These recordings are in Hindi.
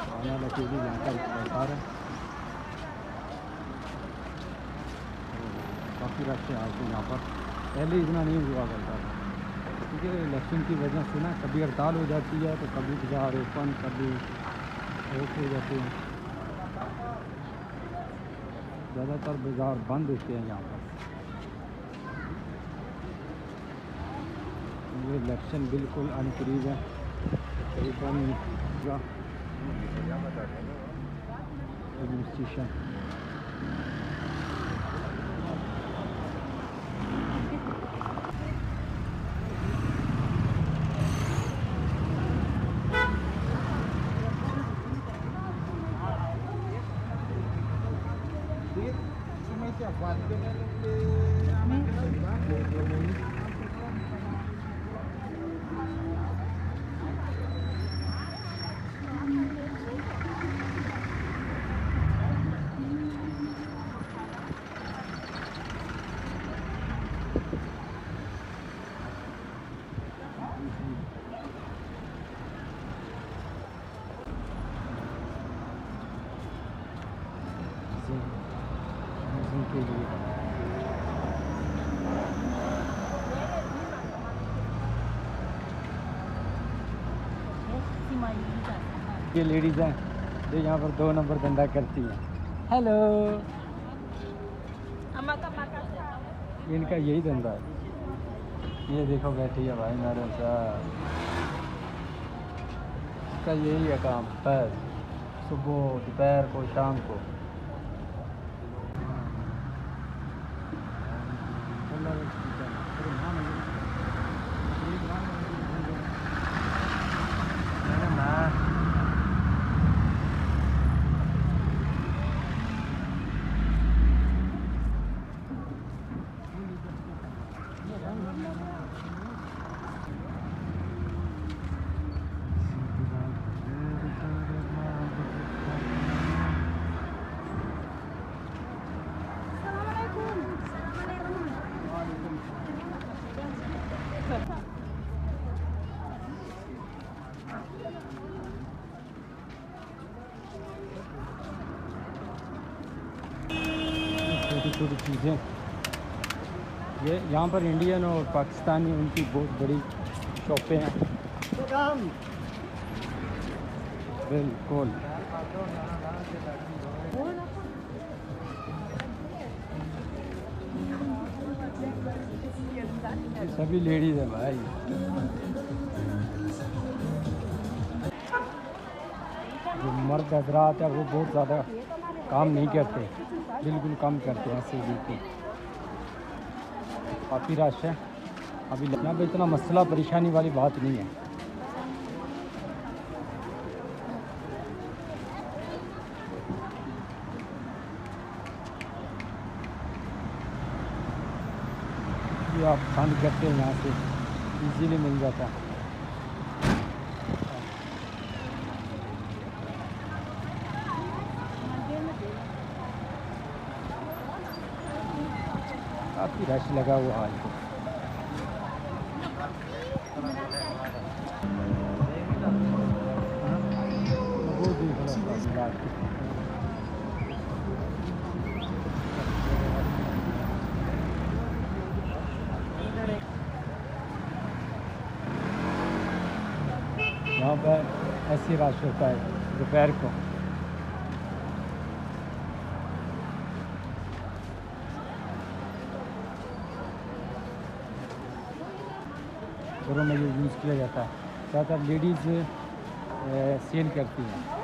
आना लकीली यहाँ का बाजार है, काफ़ी रश है आज यहाँ पर। पहले इतना नहीं हुआ करता था क्योंकि इलेक्शन की वजह से ना कभी हड़ताल हो जाती है तो कभी बाजार ओपन, कभी ऑफ हो जाते हैं। ज़्यादातर बाज़ार बंद होते हैं यहाँ पर। ये इलेक्शन बिल्कुल अनकरीब है, करीबन एडमिनिस्ट्रेशन के लिए ये लेडीज़ हैं जो यहाँ पर 2 नंबर धंधा करती हैं। हेलो, इनका यही धंधा है। ये देखो बैठी है भाई मेरे साथ, इसका यही है काम, बस सुबह दोपहर को शाम को। छोटी छोटी चीज़ें, ये यहाँ पर इंडियन और पाकिस्तानी उनकी बहुत बड़ी शॉपें हैं। बिल्कुल सभी लेडीज़ है भाई। जो मर्द हजरात है वो बहुत ज़्यादा काम नहीं करते, बिल्कुल कम करते हैं ऐसे बिल्कुल। काफ़ी रश है अभी, यहाँ पे इतना मसला परेशानी वाली बात नहीं है। ये आप पसंद करते हैं यहाँ से इजीली मिल जाता है। काफ़ी रश लगा हुआ आज तो। यहाँ पर ऐसी रश होता है दोपहर को। घरों में ये यूज़ किया जाता है, ज़्यादातर लेडीज़ सेल करती हैं।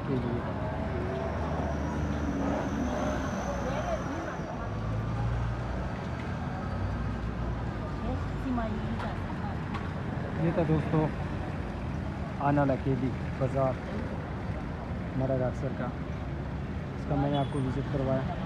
के लिए ये था दोस्तों आना लकीली बाज़ार मरागाक्सर का, इसका मैंने आपको विज़िट करवाया।